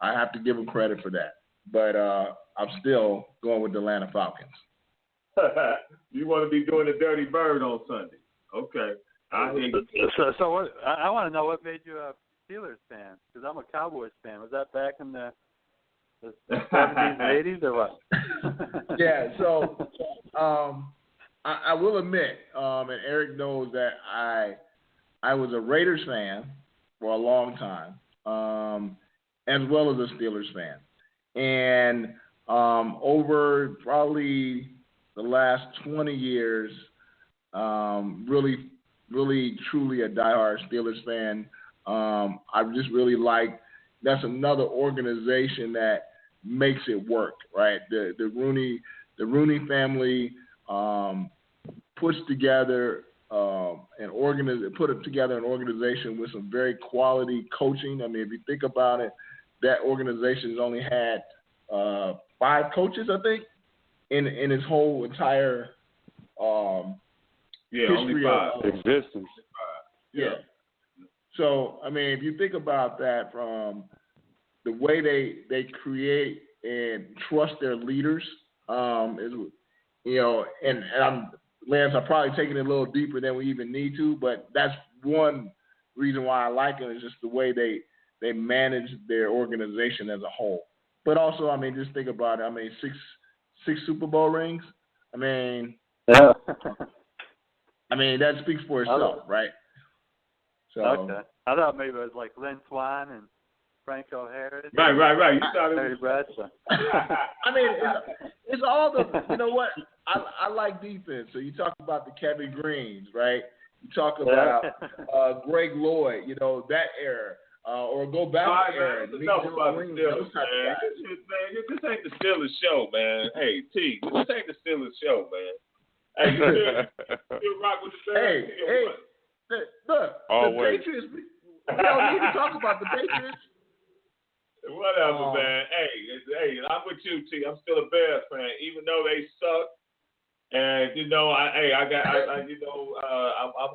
I have to give them credit for that. But I'm still going with the Atlanta Falcons. You want to be doing the Dirty Bird on Sunday? Okay. So what, I want to know what made you a Steelers fan, because I'm a Cowboys fan. Was that back in the 70s and 80s or what? Yeah, so I will admit, and Eric knows that I was a Raiders fan for a long time, as well as a Steelers fan. And over probably the last 20 years, really, truly a diehard Steelers fan. I just really like, that's another organization that makes it work, right? The Rooney family puts together an organization with some very quality coaching. I mean, if you think about it, that organization has only had 5 coaches, I think, in its whole entire history only 5 of existence. Yeah. So, I mean, if you think about that from the way they create and trust their leaders, and Lance, I'm probably taking it a little deeper than we even need to, but that's one reason why I like them is just the way they manage their organization as a whole. But also, I mean, just think about it. I mean, six Super Bowl rings. I mean, yeah. I mean, that speaks for itself, right? So, okay. I thought maybe it was like Lynn Swann and Franco Harris. Right. You thought it Terry Bradshaw. I mean, it's all the, you know what? I like defense. So you talk about the Kevin Greens, right? You talk about Greg Lloyd, that era. Or go back to era. This ain't the Steelers show, man. Hey, T, this ain't the Steelers show, man. Hey, you rock with the Steelers? Hey, look, the Patriots, we don't need to talk about the Patriots. Whatever, man. Hey, I'm with you, T. I'm still a Bears fan, even though they suck. And I'm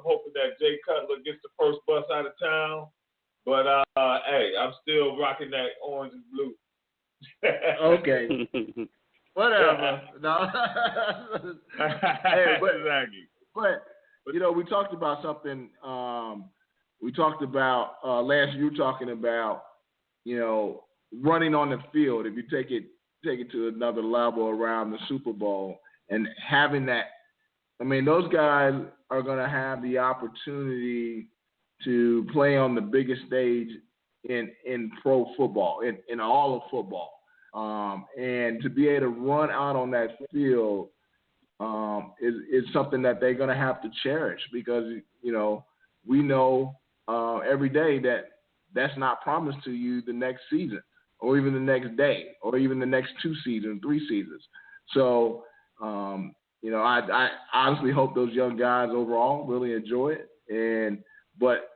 hoping that Jay Cutler gets the first bus out of town. But I'm still rocking that orange and blue. Okay. Whatever. No. Hey, but we talked about something. We talked about Lance. You were talking about running on the field. If you take it to another level around the Super Bowl and having that. I mean, those guys are going to have the opportunity to play on the biggest stage in pro football, in all of football. And to be able to run out on that field is something that they're going to have to cherish because, we know every day that that's not promised to you the next season or even the next day or even the next 2 seasons, 3 seasons. So, I honestly hope those young guys overall really enjoy it. But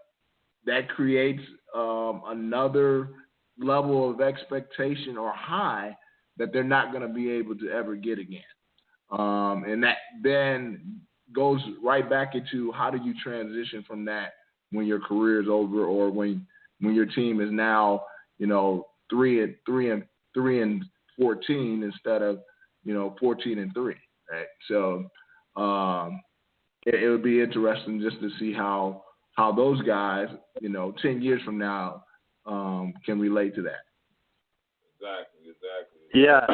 that creates another level of expectation or high that they're not going to be able to ever get again. And that then goes right back into how do you transition from that when your career is over or when your team is now, 3-14 instead of, 14-3, right? So it would be interesting just to see how how those guys, 10 years from now, can relate to that. Exactly. Yeah.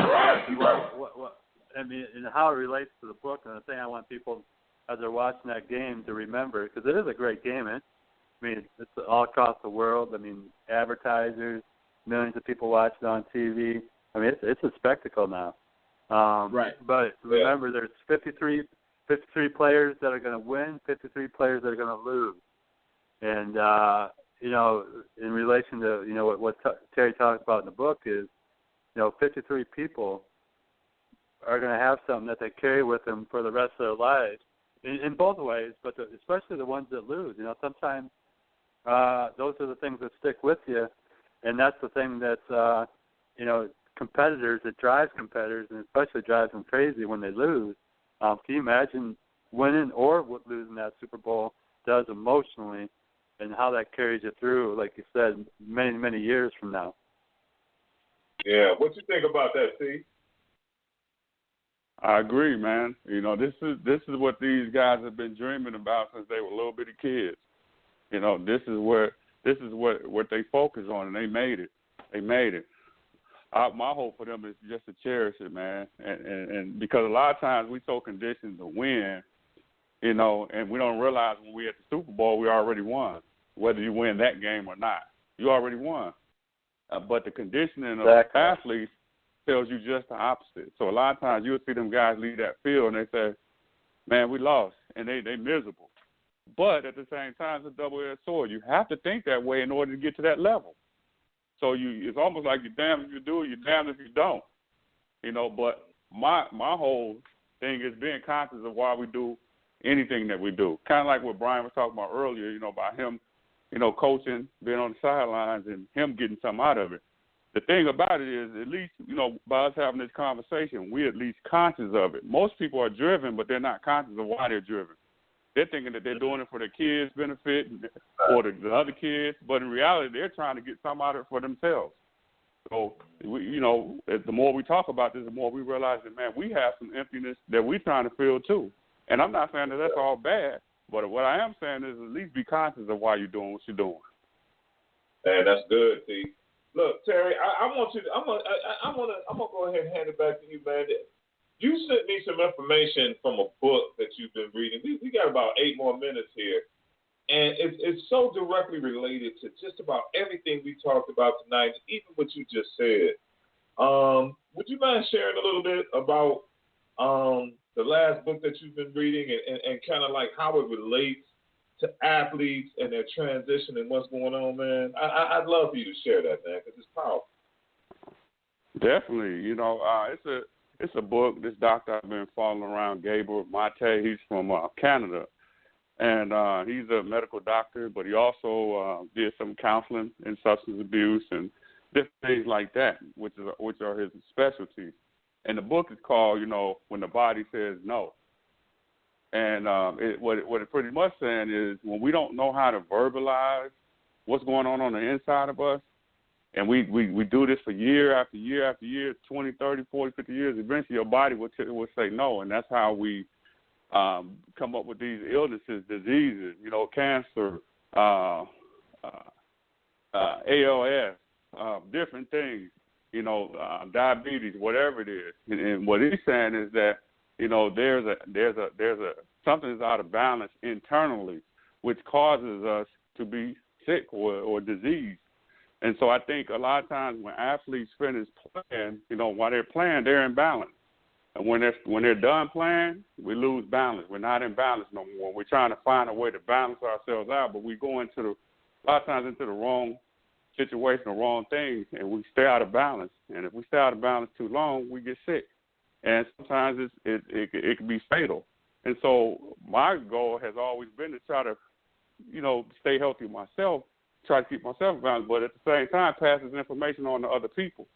What, I mean, and how it relates to the book, and the thing I want people, as they're watching that game, to remember, because it is a great game. I mean, it's all across the world. I mean, advertisers, millions of people watch it on TV. I mean, it's a spectacle now. Right. But remember, there's 53 players that are going to win, 53 players that are going to lose. And, in relation to, what Terry talks about in the book is, 53 people are going to have something that they carry with them for the rest of their lives in both ways, but especially the ones that lose. Sometimes those are the things that stick with you, and that's the thing that's, competitors, it drives competitors, and especially drives them crazy when they lose. Can you imagine winning or losing that Super Bowl does emotionally, and how that carries you through, like you said, many, many years from now? Yeah, what you think about that, T? I agree, man. This is what these guys have been dreaming about since they were little bitty kids. This is what they focus on, and they made it. My hope for them is just to cherish it, man. And because a lot of times we so conditioned to win, and we don't realize when we're at the Super Bowl, we already won. Whether you win that game or not, you already won. But the conditioning of athletes tells you just the opposite. So a lot of times you'll see them guys leave that field and they say, man, we lost, and they miserable. But at the same time, it's a double-edged sword. You have to think that way in order to get to that level. So it's almost like you're damned if you do, you're damned if you don't. But my whole thing is being conscious of why we do anything that we do. Kind of like what Brian was talking about earlier, about him, coaching, being on the sidelines, and him getting something out of it. The thing about it is, at least, by us having this conversation, we're at least conscious of it. Most people are driven, but they're not conscious of why they're driven. They're thinking that they're doing it for their kids' benefit or the other kids, but in reality, they're trying to get something out of it for themselves. So, the more we talk about this, the more we realize that, man, we have some emptiness that we're trying to fill too. And I'm not saying that that's all bad, but what I am saying is at least be conscious of why you're doing what you're doing. Man, that's good, T. Look, Terry, I'm gonna go ahead and hand it back to you, man. You sent me some information from a book that you've been reading. We got about 8 more minutes here, and it's so directly related to just about everything we talked about tonight, even what you just said. Would you mind sharing a little bit about the last book that you've been reading and kind of like how it relates to athletes and their transition and what's going on, man? I'd love for you to share that, man, because it's powerful. Definitely. It's a book. This doctor I've been following around, Gabriel Mate, he's from Canada. And he's a medical doctor, but he also did some counseling in substance abuse and different things like that, which are his specialties. And the book is called, When the Body Says No. And what it's pretty much saying is when we don't know how to verbalize what's going on the inside of us, and we do this for year after year after year, 20, 30, 40, 50 years, eventually your body will say no. And that's how we come up with these illnesses, diseases, cancer, ALS, different things, diabetes, whatever it is. And what he's saying is that, there's something is out of balance internally, which causes us to be sick or diseased. And so I think a lot of times when athletes finish playing, while they're playing, they're in balance. And when they're done playing, we lose balance. We're not in balance no more. We're trying to find a way to balance ourselves out, but we go a lot of times into the wrong situation, the wrong things, and we stay out of balance. And if we stay out of balance too long, we get sick. And sometimes it can be fatal. And so my goal has always been to try to, stay healthy myself, try to keep myself balanced, but at the same time pass this information on to other people.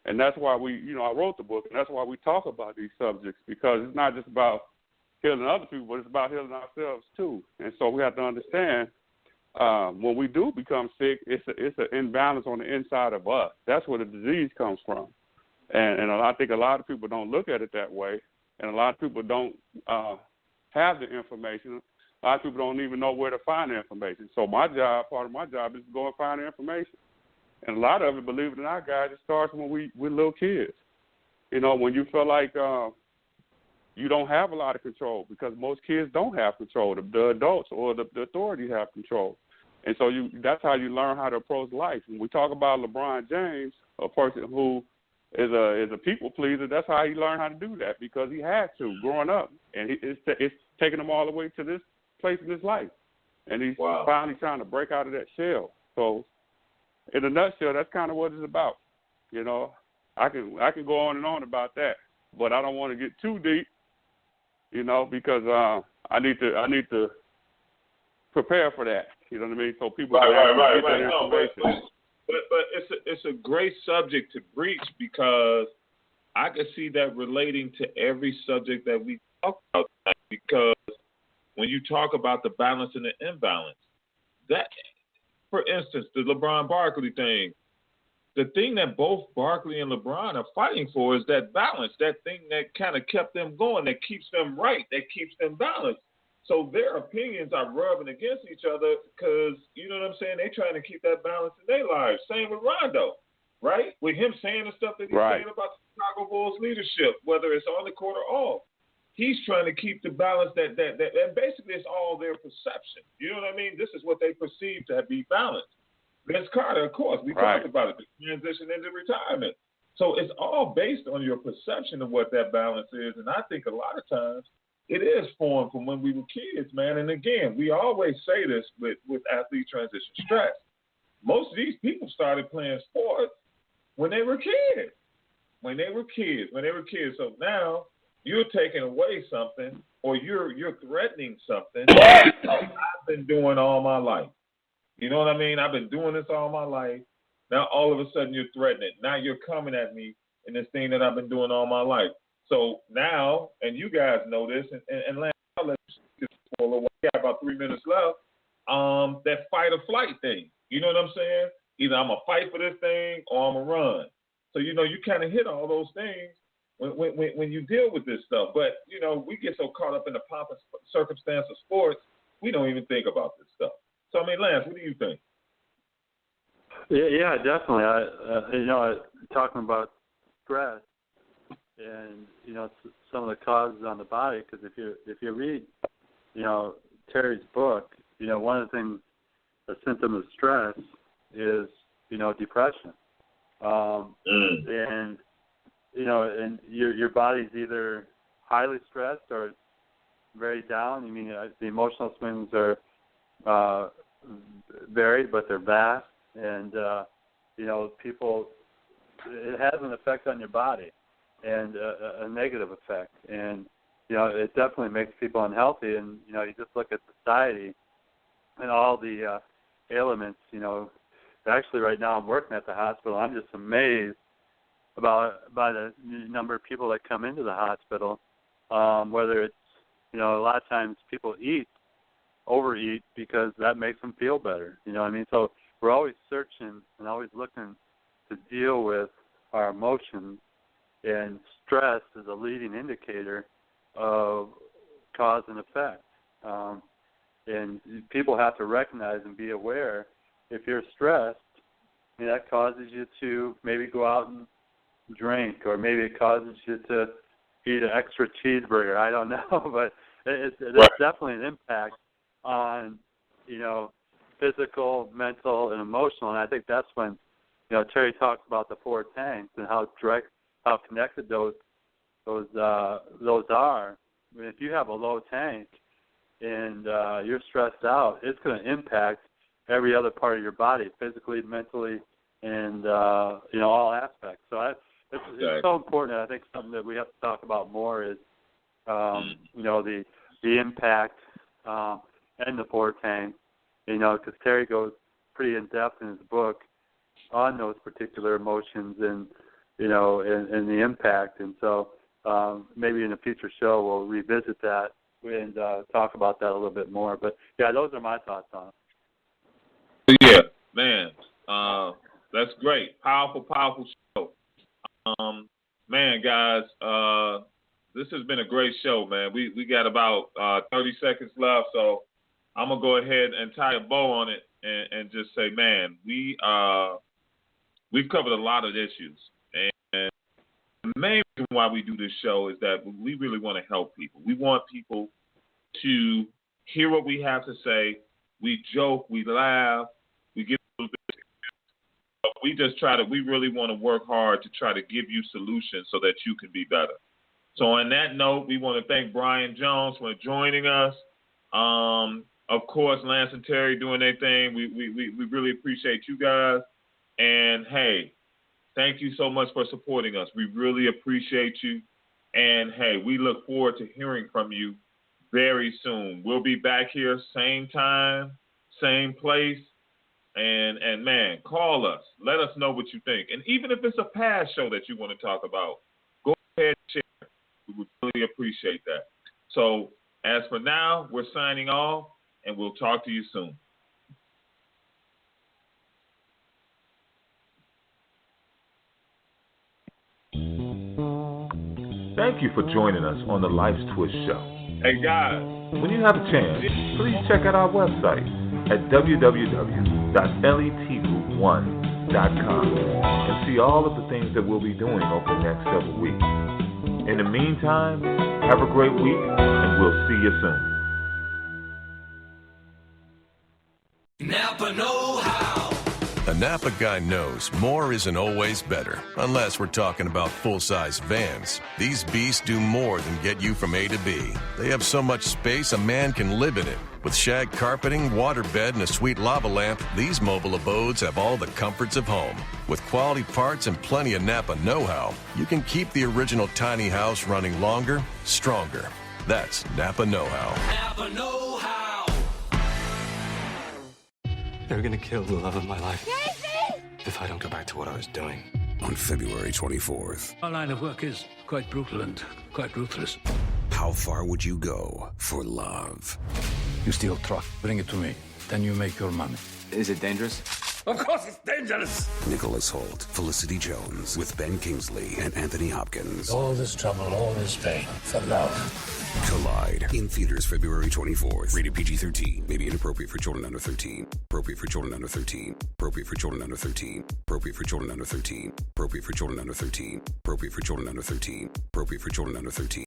And that's why I wrote the book, and that's why we talk about these subjects, because it's not just about healing other people, but it's about healing ourselves too. And so we have to understand when we do become sick, it's an imbalance on the inside of us. That's where the disease comes from. And I think a lot of people don't look at it that way, and a lot of people don't have the information A lot of people don't even know where to find the information. So part of my job is to go and find the information. And a lot of it, believe it or not, guys, it starts when we're little kids. You know, when you feel like you don't have a lot of control, because most kids don't have control. The adults or the authorities have control. And so that's how you learn how to approach life. When we talk about LeBron James, a person who is a people pleaser, that's how he learned how to do that, because he had to growing up. And it's taking him all the way to this place in his life. And he's finally trying to break out of that shell. So in a nutshell, that's kind of what it's about. You know, I can go on and on about that, but I don't want to get too deep, you know, because I need to prepare for that. You know what I mean? So people can get that information. But it's a great subject to breach, because I can see that relating to every subject that we talk about tonight, because when you talk about the balance and the imbalance, that, for instance, the LeBron Barkley thing, the thing that both Barkley and LeBron are fighting for is that balance, that thing that kind of kept them going, that keeps them right, that keeps them balanced. So their opinions are rubbing against each other because, you know what I'm saying, they're trying to keep that balance in their lives. Same with Rondo, right? With him saying the stuff that he's saying about the Chicago Bulls leadership, whether it's on the court or off. He's trying to keep the balance that and basically it's all their perception. You know what I mean? This is what they perceive to be balanced. Vince Carter, of course, we talked about it, the transition into retirement. So it's all based on your perception of what that balance is. And I think a lot of times it is formed from when we were kids, man. And again, we always say this with athlete transition stress. Most of these people started playing sports when they were kids. So now you're taking away something, or you're threatening something I've been doing all my life. You know what I mean? I've been doing this all my life. Now all of a sudden you're threatening. Now you're coming at me in this thing that I've been doing all my life. So now, and you guys know this, and Lance, I'll let you speak for a little while. We got about 3 minutes left. That fight or flight thing. You know what I'm saying? Either I'm going to fight for this thing or I'm going to run. So, you know, you kind of hit all those things when you deal with this stuff. But, you know, we get so caught up in the pomp and circumstance of sports, we don't even think about this stuff. So, I mean, Lance, what do you think? Yeah, definitely. Talking about stress and, you know, some of the causes on the body, because if you read, you know, Terry's book, you know, one of the things, a symptom of stress is, you know, depression. And, you know, and your body's either highly stressed or it's very down. I mean, the emotional swings are varied, but they're vast. And, you know, it has an effect on your body, and a negative effect. And, you know, it definitely makes people unhealthy. And, you know, you just look at society and all the ailments, you know. Actually, right now I'm working at the hospital. I'm just amazed by the number of people that come into the hospital, whether it's, you know, a lot of times people overeat because that makes them feel better. You know what I mean? So we're always searching and always looking to deal with our emotions, and stress is a leading indicator of cause and effect. And people have to recognize and be aware, if you're stressed, I mean, that causes you to maybe go out and drink, or maybe it causes you to eat an extra cheeseburger. I don't know, but there's definitely an impact on, you know, physical, mental, and emotional. And I think that's when, you know, Terry talks about the 4 tanks and how connected those are. I mean, if you have a low tank and you're stressed out, it's going to impact every other part of your body, physically, mentally, and you know, all aspects. So it's so important. I think something that we have to talk about more is you know, the impact and the 4 tanks. You know, because Terry goes pretty in depth in his book on those particular emotions and, you know, and the impact. And so maybe in a future show we'll revisit that and talk about that a little bit more. But yeah, those are my thoughts on it. Yeah, man, that's great. Powerful show. Man, guys, this has been a great show, man. We got about 30 seconds left, so I'm going to go ahead and tie a bow on it and just say, man, we've covered a lot of issues. And the main reason why we do this show is that we really want to help people. We want people to hear what we have to say. We joke, we laugh, we get a little bit. But we really want to work hard to try to give you solutions so that you can be better. So on that note, we want to thank Brian Jones for joining us. Of course, Lance and Terry doing their thing. We really appreciate you guys. And, hey, thank you so much for supporting us. We really appreciate you. And, hey, we look forward to hearing from you very soon. We'll be back here same time, same place. And man, call us. Let us know what you think. And even if it's a past show that you want to talk about, go ahead and share. We would really appreciate that. So as for now, we're signing off, and we'll talk to you soon. Thank you for joining us on the Lifestwists show. Hey, guys. When you have a chance, please check out our website at www.letgroup1.com and see all of the things that we'll be doing over the next several weeks. In the meantime, have a great week, and we'll see you soon. Napa know-how. A Napa guy knows more isn't always better, unless we're talking about full-size vans. These beasts do more than get you from A to B. They have so much space a man can live in it. With shag carpeting, waterbed, and a sweet lava lamp, these mobile abodes have all the comforts of home. With quality parts and plenty of Napa know-how, you can keep the original tiny house running longer, stronger. That's Napa know-how. Napa know-how. They're gonna kill the love of my life. Casey! If I don't go back to what I was doing. On February 24th. Our line of work is quite brutal and quite ruthless. How far would you go for love? You steal truck, bring it to me. Then you make your money. Is it dangerous? Of course it's dangerous. Nicholas Hoult, Felicity Jones, with Ben Kingsley and Anthony Hopkins. All this trouble, all this pain for love. Collide. In theaters February 24th. Rated PG-13. May be inappropriate for children under 13. Appropriate for children under 13. Appropriate for children under 13. Appropriate for children under 13. Appropriate for children under 13. Appropriate for children under 13. Appropriate for children under 13.